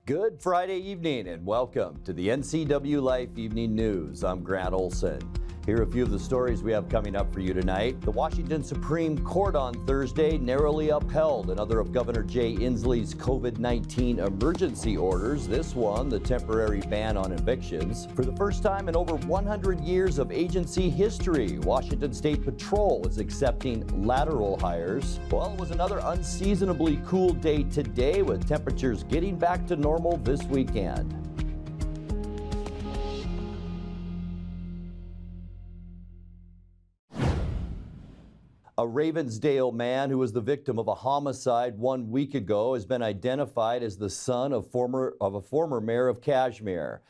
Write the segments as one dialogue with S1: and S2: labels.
S1: Good Friday evening and welcome to the NCWLIFE Evening News. I'm Grant Olson. Here are a few of the stories we have coming up for you tonight. The Washington Supreme Court on Thursday narrowly upheld another of Governor Jay Inslee's COVID-19 emergency orders. This one, the temporary ban on evictions. For the first time in over 100 years of agency history, Washington State Patrol is accepting lateral hires. Well, it was another unseasonably cool day today with temperatures getting back to normal this weekend. A Ravensdale man who was the victim of a homicide 1 week ago has been identified as the son of a former mayor of Cashmere.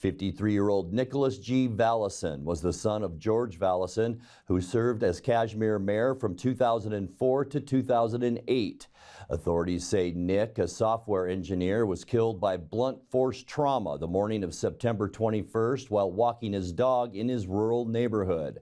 S1: 53-year-old Nicholas G. Vallison was the son of George Vallison, who served as Cashmere mayor from 2004 to 2008. Authorities say Nick, a software engineer, was killed by blunt force trauma the morning of September 21st while walking his dog in his rural neighborhood.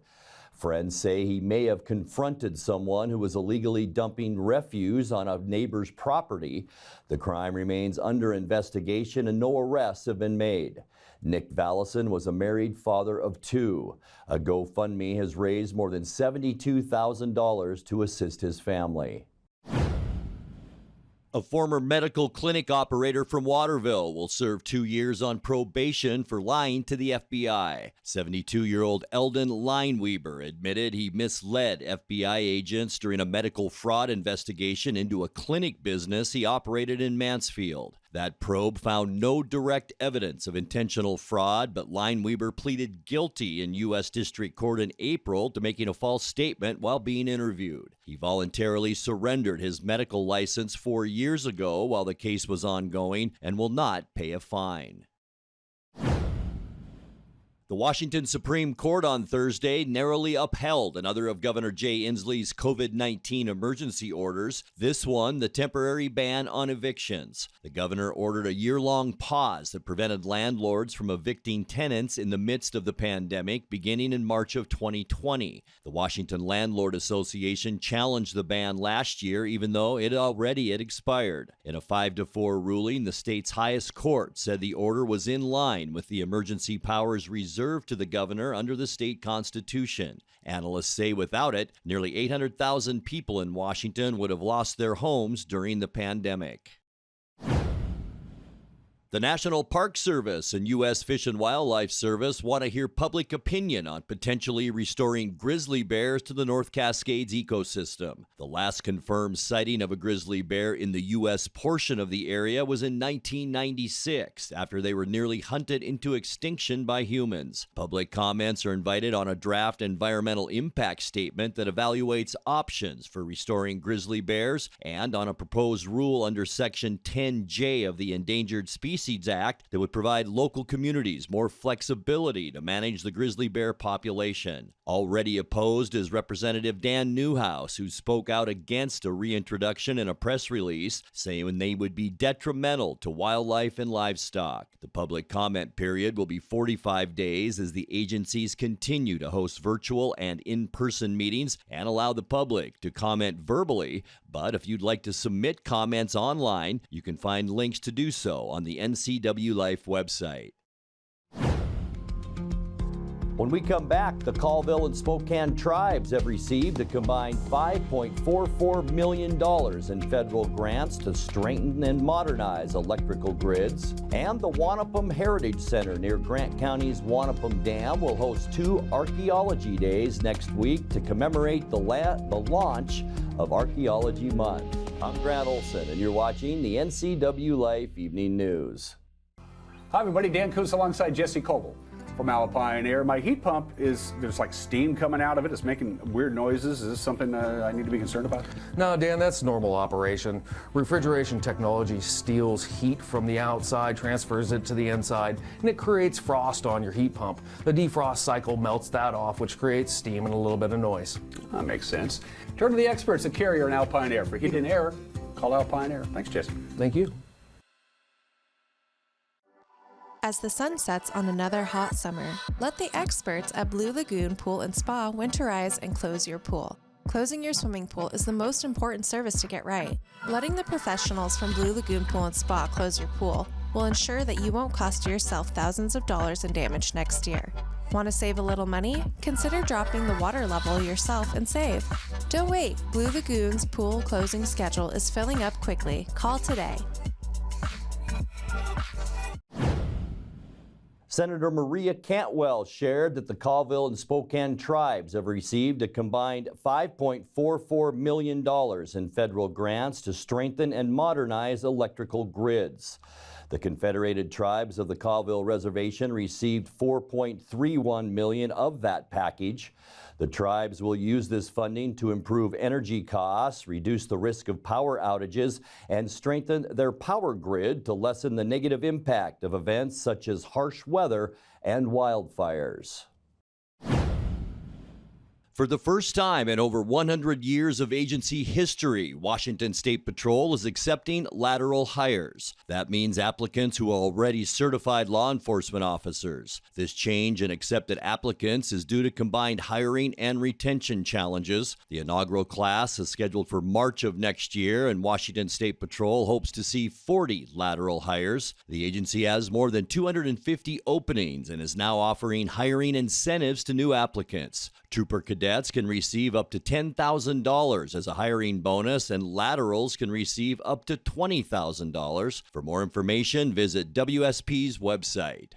S1: Friends say he may have confronted someone who was illegally dumping refuse on a neighbor's property. The crime remains under investigation and no arrests have been made. Nick Vallison was a married father of two. A GoFundMe has raised more than $72,000 to assist his family. A former medical clinic operator from Waterville will serve 2 years on probation for lying to the FBI. 72-year-old Eldon Lineweaver admitted he misled FBI agents during a medical fraud investigation into a clinic business he operated in Mansfield. That probe found no direct evidence of intentional fraud, but Lineweaver pleaded guilty in U.S. District Court in April to making a false statement while being interviewed. He voluntarily surrendered his medical license 4 years ago while the case was ongoing and will not pay a fine. The Washington Supreme Court on Thursday narrowly upheld another of Governor Jay Inslee's COVID-19 emergency orders, this one the temporary ban on evictions. The governor ordered a year-long pause that prevented landlords from evicting tenants in the midst of the pandemic beginning in March of 2020. The Washington Landlord Association challenged the ban last year even though it already had expired. In a 5-4 ruling, the state's highest court said the order was in line with the emergency powers reserved to the governor under the state constitution. Analysts say without it, nearly 800,000 people in Washington would have lost their homes during the pandemic. The National Park Service and U.S. Fish and Wildlife Service want to hear public opinion on potentially restoring grizzly bears to the North Cascades ecosystem. The last confirmed sighting of a grizzly bear in the U.S. portion of the area was in 1996, after they were nearly hunted into extinction by humans. Public comments are invited on a draft environmental impact statement that evaluates options for restoring grizzly bears and on a proposed rule under Section 10J of the Endangered Species Act that would provide local communities more flexibility to manage the grizzly bear population. Already opposed is Representative Dan Newhouse, who spoke out against a reintroduction in a press release, saying they would be detrimental to wildlife and livestock. The public comment period will be 45 days as the agencies continue to host virtual and in-person meetings and allow the public to comment verbally. But if you'd like to submit comments online, you can find links to do so on the NCWLIFE website. When we come back, the Colville and Spokane tribes have received a combined $5.44 million in federal grants to strengthen and modernize electrical grids. And the Wanapum Heritage Center near Grant County's Wanapum Dam will host 2 Archaeology Days next week to commemorate the launch of Archaeology Month. I'm Grant Olson, and you're watching the NCWLIFE Evening News.
S2: Hi, everybody. Dan Coos alongside Jesse Coble from Alpine Air. My heat pump there's like steam coming out of it. It's making weird noises. Is this something I need to be concerned about?
S3: No, Dan, that's normal operation. Refrigeration technology steals heat from the outside, transfers it to the inside, and it creates frost on your heat pump. The defrost cycle melts that off, which creates steam and a little bit of noise.
S2: That makes sense. Turn to the experts at Carrier and Alpine Air. For heat and air, call Alpine Air. Thanks, Jesse.
S3: Thank you.
S4: As the sun sets on another hot summer, let the experts at Blue Lagoon Pool and Spa winterize and close your pool. Closing your swimming pool is the most important service to get right. Letting the professionals from Blue Lagoon Pool and Spa close your pool will ensure that you won't cost yourself thousands of dollars in damage next year. Want to save a little money? Consider dropping the water level yourself and save. Don't wait. Blue Lagoon's pool closing schedule is filling up quickly. Call today.
S1: Senator Maria Cantwell shared that the Colville and Spokane tribes have received a combined $5.44 million in federal grants to strengthen and modernize electrical grids. The Confederated Tribes of the Colville Reservation received $4.31 million of that package. The tribes will use this funding to improve energy costs, reduce the risk of power outages, and strengthen their power grid to lessen the negative impact of events such as harsh weather and wildfires. For the first time in over 100 years of agency history, Washington State Patrol is accepting lateral hires. That means applicants who are already certified law enforcement officers. This change in accepted applicants is due to combined hiring and retention challenges. The inaugural class is scheduled for March of next year, and Washington State Patrol hopes to see 40 lateral hires. The agency has more than 250 openings and is now offering hiring incentives to new applicants. Trooper cadets can receive up to $10,000 as a hiring bonus, and laterals can receive up to $20,000. For more information, visit WSP's website.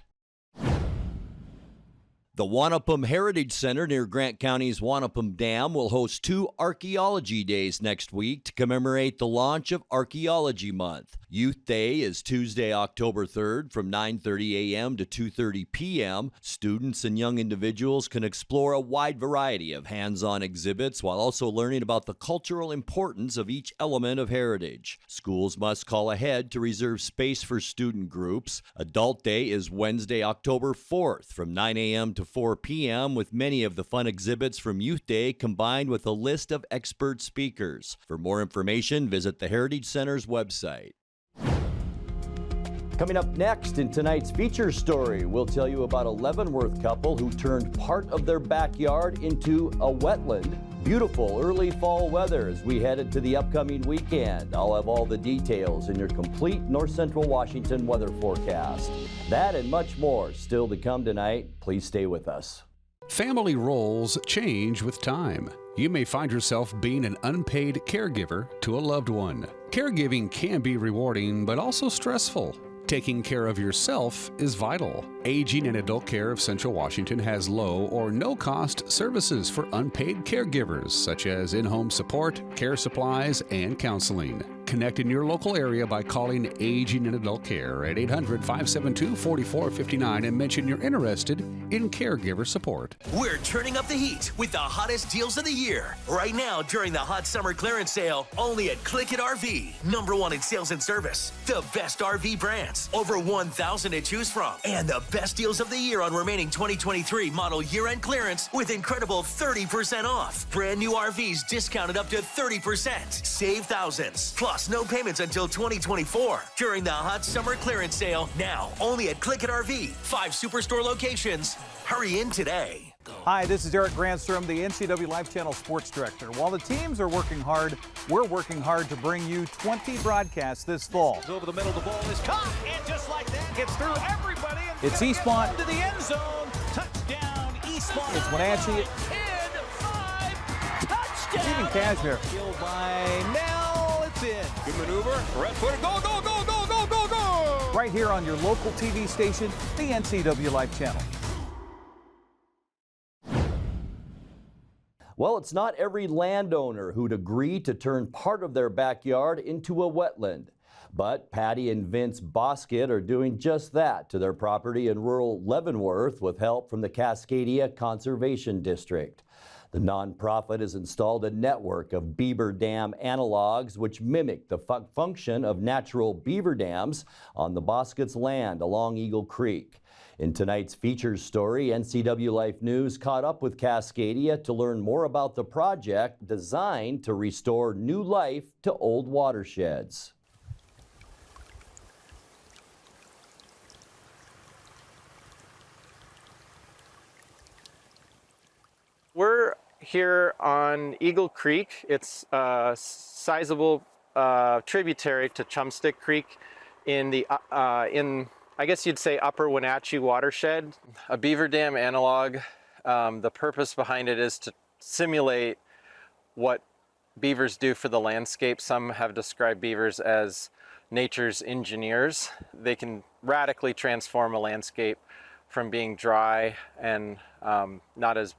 S1: The Wanapum Heritage Center near Grant County's Wanapum Dam will host 2 Archaeology Days next week to commemorate the launch of Archaeology Month. Youth Day is Tuesday, October 3rd from 9:30 a.m. to 2:30 p.m. Students and young individuals can explore a wide variety of hands-on exhibits while also learning about the cultural importance of each element of heritage. Schools must call ahead to reserve space for student groups. Adult Day is Wednesday, October 4th from 9 a.m. to 4 p.m. with many of the fun exhibits from Youth Day combined with a list of expert speakers. For more information, visit the Heritage Center's website. Coming up next in tonight's feature story, we'll tell you about a Leavenworth couple who turned part of their backyard into a wetland. Beautiful early fall weather as we headed to the upcoming weekend. I'll have all the details in your complete North Central Washington weather forecast. That and much more still to come tonight. Please stay with us.
S5: Family roles change with time. You may find yourself being an unpaid caregiver to a loved one. Caregiving can be rewarding, but also stressful. Taking care of yourself is vital. Aging and Adult Care of Central Washington has low or no cost services for unpaid caregivers, such as in-home support, care supplies, and counseling. Connect in your local area by calling Aging and Adult Care at 800-572-4459 and mention you're interested in caregiver support.
S6: We're turning up the heat with the hottest deals of the year. Right now, during the hot summer clearance sale, only at Click It RV. #1 in sales and service. The best RV brands. Over 1,000 to choose from. And the best deals of the year on remaining 2023 model year-end clearance with incredible 30% off. Brand new RVs discounted up to 30%. Save thousands. Plus, no payments until 2024. During the hot summer clearance sale, now only at Click It RV. 5 Superstore locations. Hurry in today.
S7: Hi, this is Eric Granstrom, the NCWLIFE Channel Sports Director. While the teams are working hard, we're working hard to bring you 20 broadcasts this fall.
S8: Over the middle, the ball is caught, and just like that, gets through everybody. And
S7: it's Eastmont
S8: to the end zone. Touchdown, Eastmont.
S7: It's Wenatchee.
S8: 10-5, touchdown.
S7: Even Cashmere.
S8: Killed by Nell. It's in. Good maneuver. Red footer. Go, go, go, go, go, go, go.
S7: Right here on your local TV station, the NCWLIFE Channel.
S1: Well, it's not every landowner who'd agree to turn part of their backyard into a wetland. But Patty and Vince Bosket are doing just that to their property in rural Leavenworth with help from the Cascadia Conservation District. The nonprofit has installed a network of Beaver Dam Analoges which mimic the function of natural beaver dams on the Boskets' land along Eagle Creek. In tonight's features story, NCWLIFE News caught up with Cascadia to learn more about the project designed to restore new life to old watersheds.
S9: We're here on Eagle Creek. It's a sizable tributary to Chumstick Creek. in the I guess you'd say upper Wenatchee watershed. A beaver dam analog, the purpose behind it is to simulate what beavers do for the landscape. Some have described beavers as nature's engineers. They can radically transform a landscape from being dry and not as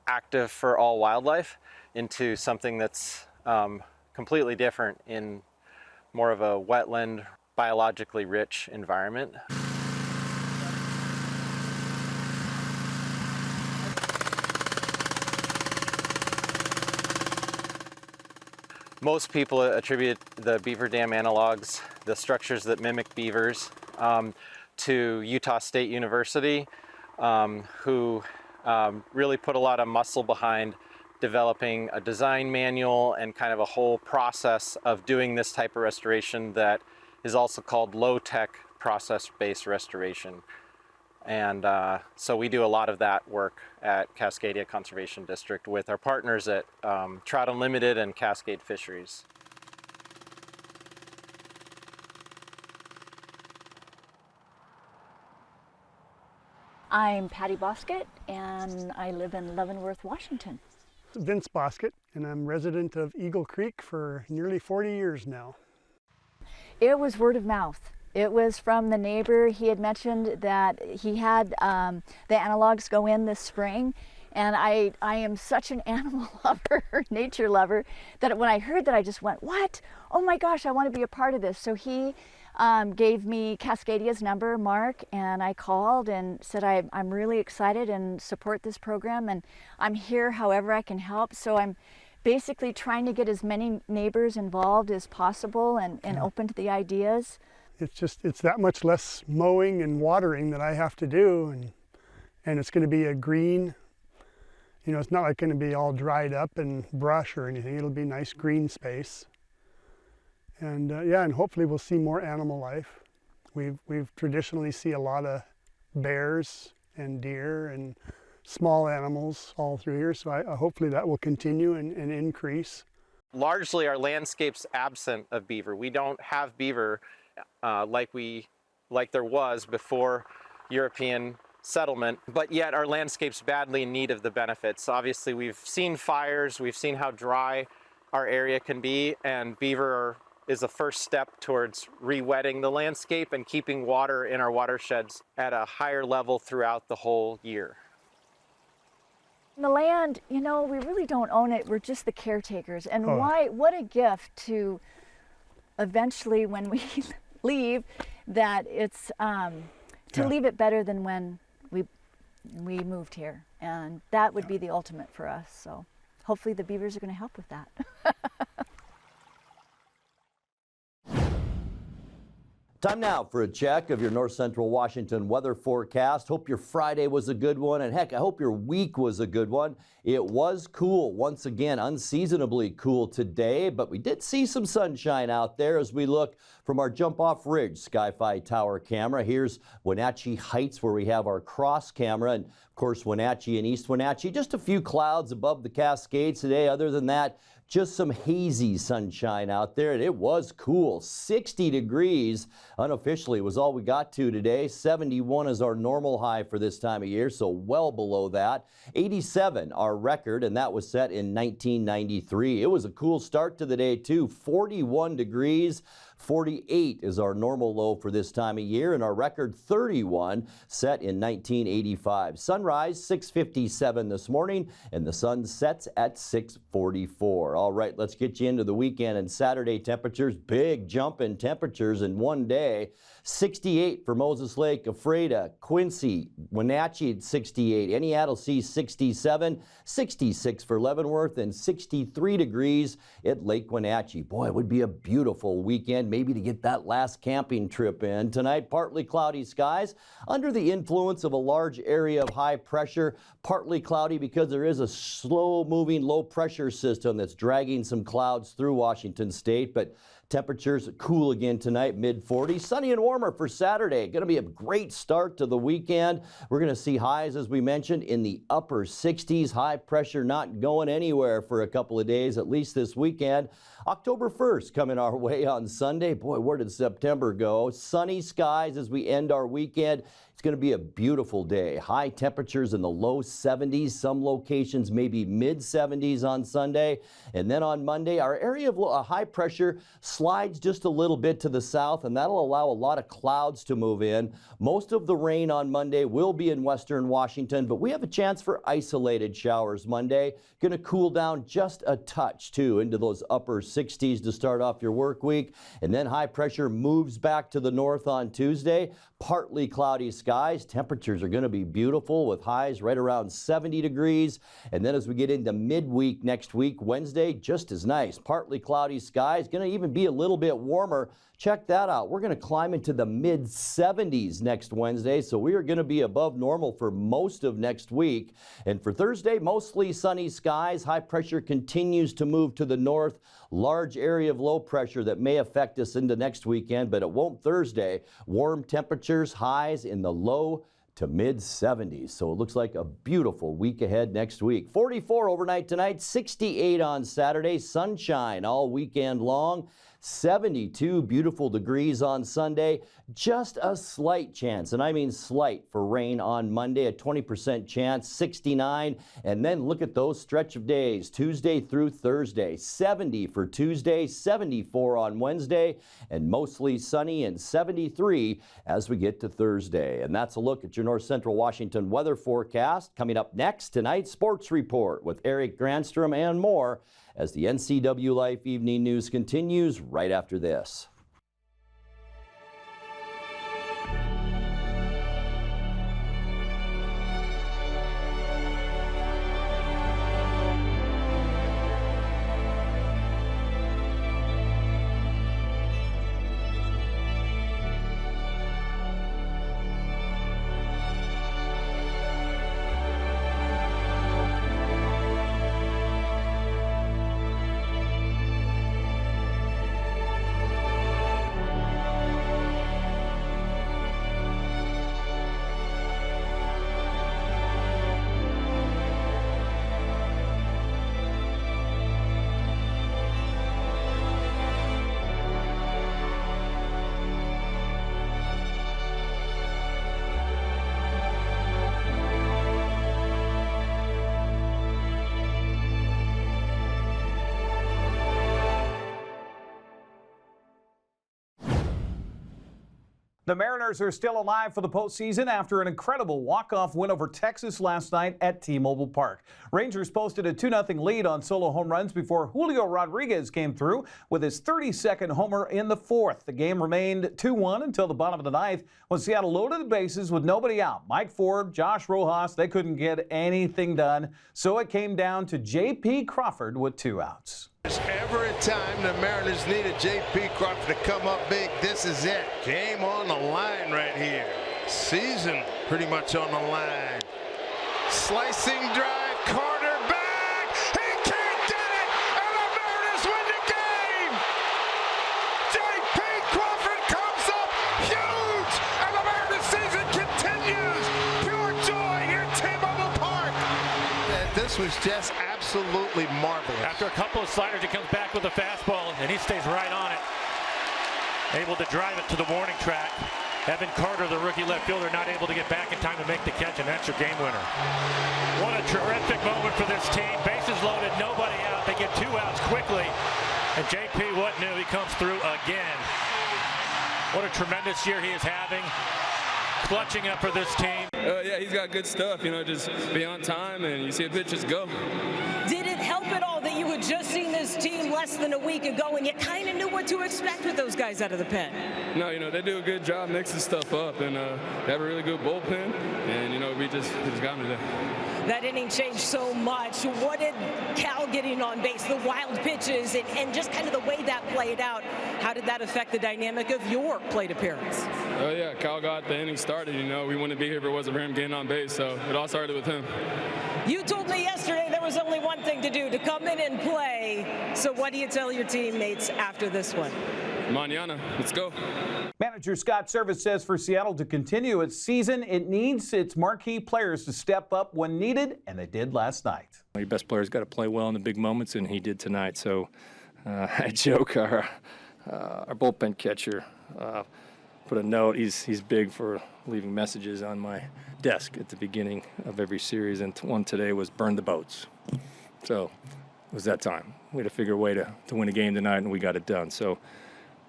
S9: active for all wildlife into something that's completely different in more of a wetland, biologically rich environment. Most people attribute the beaver dam analogs, the structures that mimic beavers, to Utah State University, who really put a lot of muscle behind developing a design manual and kind of a whole process of doing this type of restoration that is also called low-tech process-based restoration. And so we do a lot of that work at Cascadia Conservation District with our partners at Trout Unlimited and Cascade Fisheries.
S10: I'm Patty Bosket, and I live in Leavenworth, Washington.
S11: Vince Bosket, and I'm resident of Eagle Creek for nearly 40 years now.
S10: It was word of mouth. It was from the neighbor. He had mentioned that he had the analogs go in this spring, and I am such an animal lover, nature lover, that when I heard that I just went, what? Oh my gosh, I want to be a part of this. So he gave me Cascadia's number, Mark, and I called and said I'm really excited and support this program, and I'm here however I can help. So I'm basically trying to get as many neighbors involved as possible and open to the ideas.
S11: It's that much less mowing and watering that I have to do, and it's going to be a green, it's not like going to be all dried up and brush or anything. It'll be nice green space. And and hopefully we'll see more animal life. We've traditionally see a lot of bears and deer and small animals all through here, so hopefully that will continue and increase.
S9: Largely our landscape's absent of beaver. We don't have beaver like there was before European settlement, but yet our landscape's badly in need of the benefits. Obviously we've seen fires, we've seen how dry our area can be, and beaver is the first step towards re-wetting the landscape and keeping water in our watersheds at a higher level throughout the whole year.
S10: The land, we really don't own it. We're just the caretakers. And what a gift to eventually, when we leave, that it's to leave it better than when we moved here. And that would be the ultimate for us. So hopefully the beavers are going to help with that.
S1: Time now for a check of your North Central Washington weather forecast. Hope your Friday was a good one, and heck, I hope your week was a good one. It was cool, once again, unseasonably cool today, but we did see some sunshine out there as we look from our jump-off ridge Sky-Fi tower camera. Here's Wenatchee Heights, where we have our cross camera, and of course Wenatchee and East Wenatchee. Just a few clouds above the Cascades today. Other than that, just some hazy sunshine out there, and it was cool. 60 degrees unofficially was all we got to today. 71 is our normal high for this time of year, so well below that. 87 our record, and that was set in 1993. It was a cool start to the day too. 41 degrees. 48 is our normal low for this time of year, and our record 31 set in 1985. Sunrise 6:57 this morning, and the sun sets at 6:44. All right, let's get you into the weekend and Saturday temperatures. Big jump in temperatures in one day. 68 for Moses Lake, Ephrata, Quincy, Wenatchee at 68, Eniattlesea 67, 66 for Leavenworth, and 63 degrees at Lake Wenatchee. Boy, it would be a beautiful weekend, maybe to get that last camping trip in. Tonight, partly cloudy skies under the influence of a large area of high pressure. Partly cloudy because there is a slow-moving low-pressure system that's dragging some clouds through Washington State, but Temperatures cool again tonight, mid-40s. Sunny and warmer for Saturday. Going to be a great start to the weekend. We're going to see highs, as we mentioned, in the upper 60s. High pressure not going anywhere for a couple of days, at least this weekend. October 1st coming our way on Sunday. Boy, where did September go? Sunny skies as we end our weekend. It's going to be a beautiful day. High temperatures in the low 70s. Some locations maybe mid 70s on Sunday. And then on Monday, our area of high pressure slides just a little bit to the south, and that'll allow a lot of clouds to move in. Most of the rain on Monday will be in western Washington, but we have a chance for isolated showers Monday. Going to cool down just a touch, too, into those upper 60s to start off your work week. And then high pressure moves back to the north on Tuesday. Partly cloudy skies. Temperatures are going to be beautiful with highs right around 70 degrees. And then as we get into midweek next week, Wednesday, just as nice. Partly cloudy skies. Going to even be a little bit warmer. Check that out. We're going to climb into the mid 70s next Wednesday, so we are going to be above normal for most of next week. And for Thursday, mostly sunny skies. High pressure continues to move to the north. Large area of low pressure that may affect us into next weekend, but it won't Thursday. Warm temperatures, highs in the low to mid 70s. So it looks like a beautiful week ahead next week. 44 overnight tonight, 68 on Saturday, sunshine all weekend long. 72 beautiful degrees on Sunday. Just a slight chance, and I mean slight, for rain on Monday, a 20% chance, 69. And then look at those stretch of days, Tuesday through Thursday. 70 for Tuesday, 74 on Wednesday, and mostly sunny, and 73 as we get to Thursday. And that's a look at your North Central Washington weather forecast. Coming up next, tonight's Sports Report with Eric Granstrom and more, as the NCWLIFE Evening News continues right after this.
S7: The Mariners are still alive for the postseason after an incredible walk-off win over Texas last night at T-Mobile Park. Rangers posted a 2-0 lead on solo home runs before Julio Rodriguez came through with his 32nd homer in the fourth. The game remained 2-1 until the bottom of the ninth when Seattle loaded the bases with nobody out. Mike Ford, Josh Rojas, they couldn't get anything done, so it came down to J.P. Crawford with 2 outs.
S12: Every time the Mariners needed J.P. Crawford to come up big, this is it. Game on the line right here. Season pretty much on the line. Slicing drive, Carter back. He can't get it, and the Mariners win the game. J.P. Crawford comes up huge, and the Mariners season continues. Pure joy here at T-Mobile Park. This was just absolutely marvelous.
S13: After a couple of sliders, he comes back with a fastball, and he stays right on it. Able to drive it to the warning track. Evan Carter, the rookie left fielder, not able to get back in time to make the catch, and that's your game winner. What a terrific moment for this team. Bases loaded, nobody out. They get 2 outs quickly, and JP, what new? He comes through again. What a tremendous year he is having. Clutching up for this team.
S14: Yeah, he's got good stuff, you know, just be on time and you see a pitch, just go.
S15: Did it help at all that you had just seen this team less than a week ago and you kind of knew what to expect with those guys out of the pen?
S14: No, you know, they do a good job mixing stuff up, and they have a really good bullpen, and, you know, we just got them today.
S15: That inning changed so much. What did Cal getting on base, the wild pitches, and just kind of the way that played out, how did that affect the dynamic of your plate appearance?
S14: Oh, yeah, Cal got the inning started, you know. We wouldn't be here if it wasn't for him getting on base, so it all started with him.
S15: You told me yesterday there was only one thing to do to come in and play. So what do you tell your teammates after this one?
S14: Mañana, let's go.
S7: Manager Scott Service says for Seattle to continue its season, it needs its marquee players to step up when needed, and they did last night.
S16: Your best player's got to play well in the big moments, and he did tonight. So I joke, our bullpen catcher put a note. He's big for leaving messages on my desk at the beginning of every series, and one today was burn the boats. So it was that time. We had to figure a way to win a game tonight, and we got it done. So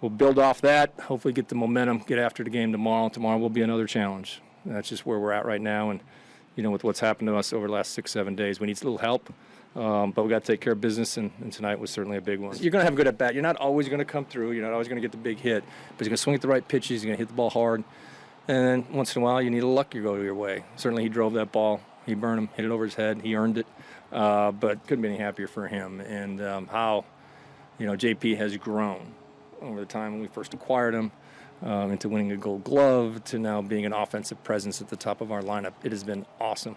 S16: we'll build off that, hopefully get the momentum, get after the game tomorrow. Tomorrow will be another challenge. That's just where we're at right now. And, you know, with what's happened to us over the last 6-7 days, we need a little help. But we got to take care of business, and tonight was certainly a big one. You're going to have a good at-bat. You're not always going to come through. You're not always going to get the big hit. But you're going to swing at the right pitches. You're going to hit the ball hard. And then once in a while, you need a luck to go your way. Certainly he drove that ball. He burned him, hit it over his head. He earned it. But couldn't be any happier for him. And how, you know, JP has grown over the time when we first acquired him into winning a Gold Glove to now being an offensive presence at the top of our lineup. It has been awesome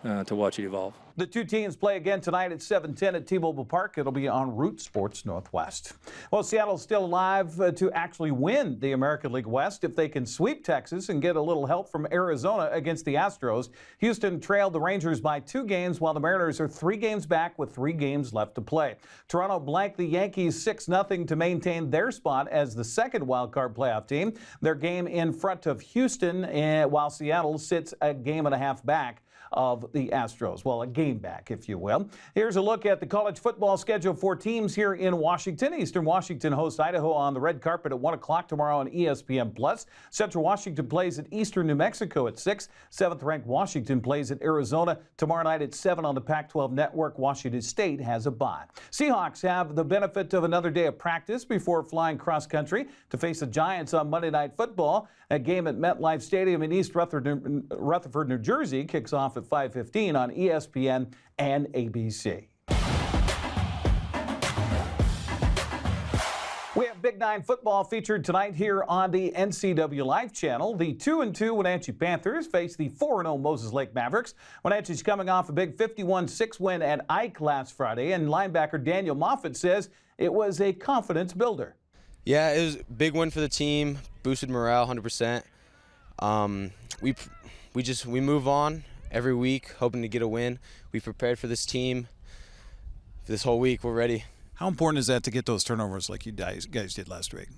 S16: to watch it evolve.
S7: The two teams play again tonight at 7:10 at T-Mobile Park. It'll be on Root Sports Northwest. Well, Seattle's still alive to actually win the American League West if they can sweep Texas and get a little help from Arizona against the Astros. Houston trailed the Rangers by 2 games, while the Mariners are 3 games back with 3 games left to play. Toronto blanked the Yankees 6-0 to maintain their spot as the second wildcard playoff team. Their game in front of Houston, while Seattle sits a game and a half back of the Astros. Well, a game back, if you will. Here's a look at the college football schedule for teams here in Washington. Eastern Washington hosts Idaho on the red carpet at 1 o'clock tomorrow on ESPN+. Central Washington plays at Eastern New Mexico at 6. 7th-ranked Washington plays at Arizona tomorrow night at 7 on the Pac-12 network. Washington State has a bye. Seahawks have the benefit of another day of practice before flying cross-country to face the Giants on Monday Night Football. A game at MetLife Stadium in East Rutherford, New Jersey kicks off at 5:15 on ESPN and ABC. We have Big 9 football featured tonight here on the NCWLIFE channel. The 2-2 Wenatchee Panthers face the 4-0 Moses Lake Mavericks. Wenatchee's coming off a big 51-6 win at Ike last Friday, and linebacker Daniel Moffitt says it was a confidence builder.
S17: Yeah, it was a big win for the team, boosted morale 100%. We move on every week, hoping to get a win. We prepared for this team for this whole week. We're ready.
S18: How important is that to get those turnovers like you guys did last week?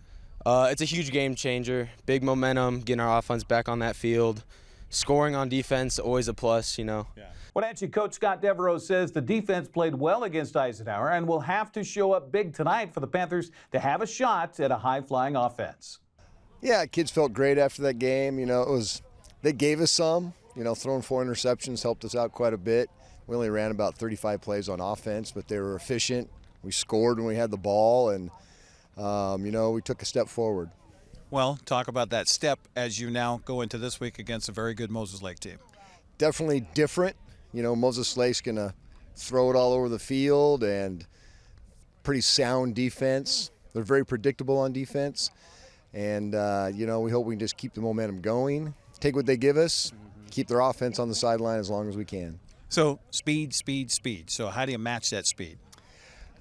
S17: It's a huge game changer. Big momentum, getting our offense back on that field. Scoring on defense, always a plus, you know.
S7: Yeah. Wenatchee coach Scott Devereaux says the defense played well against Eisenhower and will have to show up big tonight for the Panthers to have a shot at a high-flying offense.
S19: Yeah, kids felt great after that game. You know, they gave us some. You know, throwing 4 interceptions helped us out quite a bit. We only ran about 35 plays on offense, but they were efficient. We scored when we had the ball, and, you know, we took a step forward.
S18: Well, talk about that step as you now go into this week against a very good Moses Lake team.
S19: Definitely different. You know, Moses Lake's going to throw it all over the field, and pretty sound defense. They're very predictable on defense. And, you know, we hope we can just keep the momentum going, take what they give us, keep their offense on the sideline as long as we can.
S18: So speed. So how do you match that speed?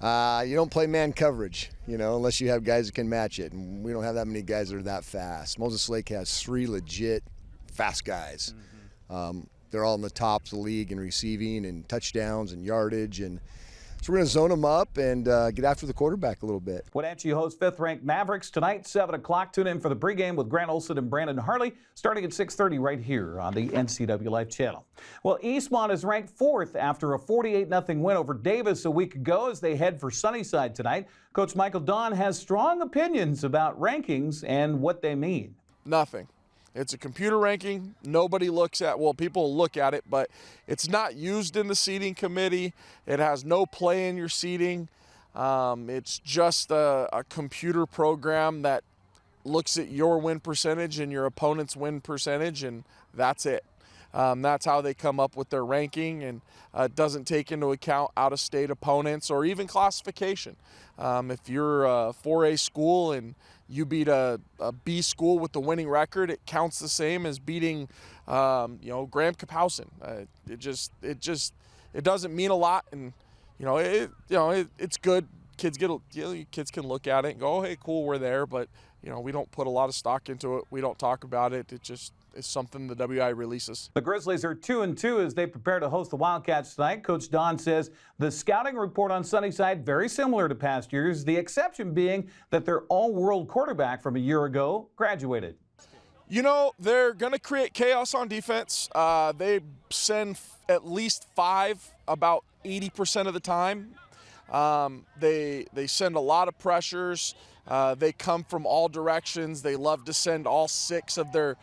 S19: You don't play man coverage, you know, unless you have guys that can match it. And we don't have that many guys that are that fast. Moses Lake has 3 legit fast guys. They're all in the top of the league in receiving and touchdowns and yardage. And so we're going to zone them up and get after the quarterback a little bit.
S7: Wenatchee hosts 5th-ranked Mavericks tonight, 7 o'clock. Tune in for the pregame with Grant Olson and Brandon Harley, starting at 6:30 right here on the NCWLIFE channel. Well, Eastmont is ranked 4th after a 48-0 win over Davis a week ago as they head for Sunnyside tonight. Coach Michael Dawn has strong opinions about rankings and what they mean.
S20: Nothing. It's a computer ranking. Nobody looks at, well, people look at it, but it's not used in the seating committee. It has no play in your seating. It's just a computer program that looks at your win percentage and your opponent's win percentage, and that's it. That's how they come up with their ranking, and it doesn't take into account out-of-state opponents or even classification. If you're a 4A school and you beat a B school with the winning record, it counts the same as beating, you know, Graham Kapowson. It doesn't mean a lot, and it's good. Kids kids can look at it and go, oh, hey, cool, we're there. But we don't put a lot of stock into it. We don't talk about it. It just is something the WI releases.
S7: The Grizzlies are 2-2 as they prepare to host the Wildcats tonight. Coach Don says the scouting report on Sunnyside very similar to past years, the exception being that their all-world quarterback from a year ago graduated.
S20: They're going to create chaos on defense. They send at least 5 about 80% of the time. They send a lot of pressures. They come from all directions. They love to send all 6 of their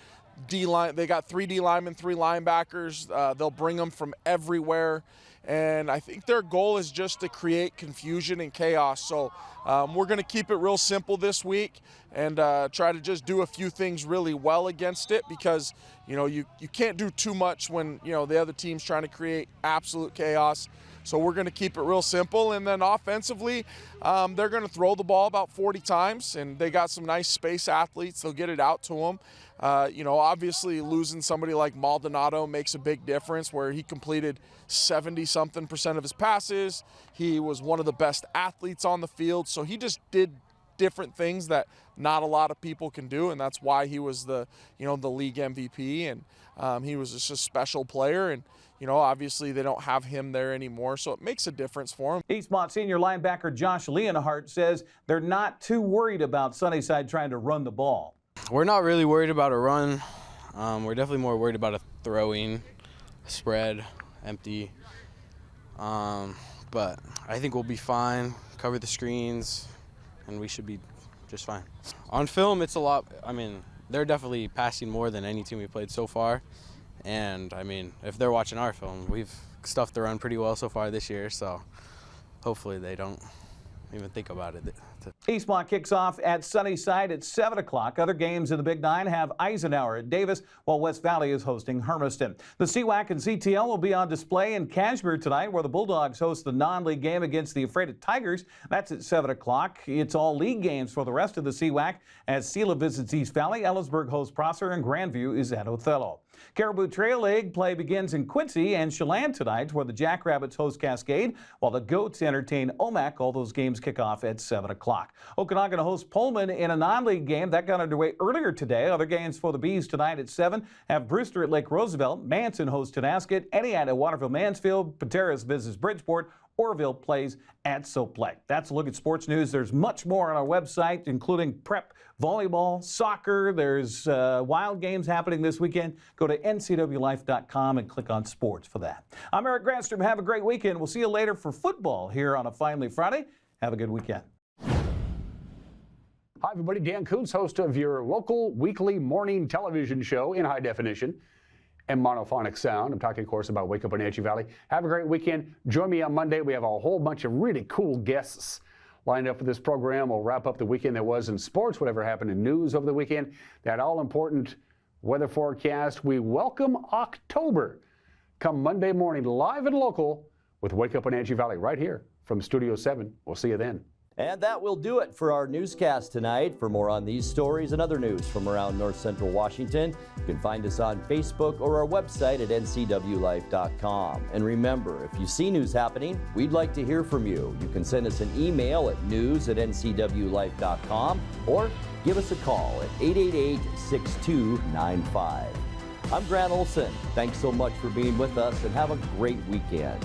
S20: D-line. They got 3 D linemen, 3 linebackers. They'll bring them from everywhere. And I think their goal is just to create confusion and chaos. So we're going to keep it real simple this week and try to just do a few things really well against it, because you can't do too much when the other team's trying to create absolute chaos. So we're going to keep it real simple. And then offensively, they're going to throw the ball about 40 times, and they got some nice space athletes. They'll get it out to them. Obviously losing somebody like Maldonado makes a big difference, where he completed 70-something% of his passes. He was one of the best athletes on the field. So he just did different things that not a lot of people can do, and that's why he was the league MVP, and he was just a special player. And obviously they don't have him there anymore, so it makes a difference for him.
S7: Eastmont senior linebacker Josh Leonhardt says they're not too worried about Sunnyside trying to run the ball.
S17: We're not really worried about a run. We're definitely more worried about a throwing, spread, empty. But I think we'll be fine, cover the screens, and we should be just fine. On film, it's a lot. They're definitely passing more than any team we played so far. And, if they're watching our film, we've stuffed the run pretty well so far this year, so hopefully they don't even think about it.
S7: Eastmont kicks off at Sunnyside at 7 o'clock. Other games in the Big Nine have Eisenhower at Davis, while West Valley is hosting Hermiston. The CWAC and CTL will be on display in Cashmere tonight, where the Bulldogs host the non-league game against the Afraid Tigers. That's at 7 o'clock. It's all league games for the rest of the CWAC as Sela visits East Valley, Ellisburg hosts Prosser, and Grandview is at Othello. Caribou Trail League play begins in Quincy and Chelan tonight, where the Jackrabbits host Cascade, while the Goats entertain Omak. All those games kick off at 7 o'clock. Okanagan hosts Pullman in a non-league game. That got underway earlier today. Other games for the Bees tonight at 7 have Brewster at Lake Roosevelt, Manson hosts Tonasket, Etiat at Waterville Mansfield, Pateras visits Bridgeport, Orville plays at Soap Lake. That's a look at sports news. There's much more on our website, including prep, volleyball, soccer. There's wild games happening this weekend. Go to NCWLIFE.com and click on sports for that. I'm Eric Granstrom. Have a great weekend. We'll see you later for football here on a Finally Friday. Have a good weekend.
S2: Hi, everybody. Dan Kuntz, host of your local weekly morning television show in high definition and monophonic sound. I'm talking, of course, about Wake Up in Aie Valley. Have a great weekend. Join me on Monday. We have a whole bunch of really cool guests lined up for this program. We'll wrap up the weekend that was in sports, whatever happened in news over the weekend, that all-important weather forecast. We welcome October. Come Monday morning, live and local with Wake Up in Aie Valley right here from Studio 7. We'll see you then.
S1: And that will do it for our newscast tonight. For more on these stories and other news from around North Central Washington, you can find us on Facebook or our website at ncwlife.com. And remember, if you see news happening, we'd like to hear from you. You can send us an email at news@ncwlife.com or give us a call at 888-6295. I'm Grant Olson. Thanks so much for being with us, and have a great weekend.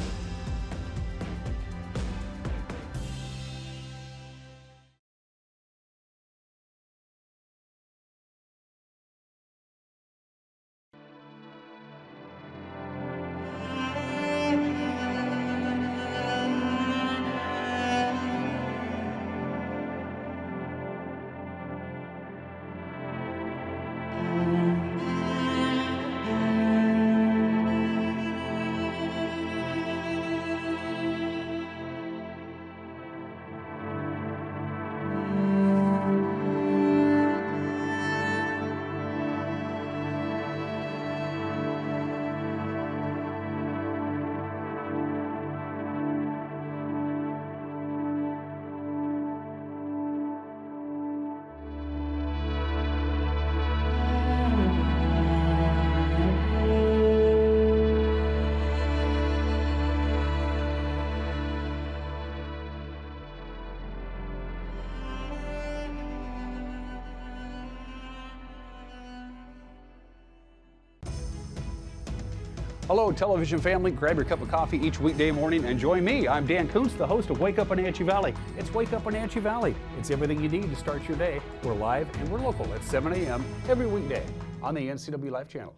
S2: Hello, television family. Grab your cup of coffee each weekday morning and join me. I'm Dan Kuntz, the host of Wake Up in Aie Valley. It's Wake Up in Aie Valley. It's everything you need to start your day. We're live and we're local at 7 a.m. every weekday on the NCWLIFE channel.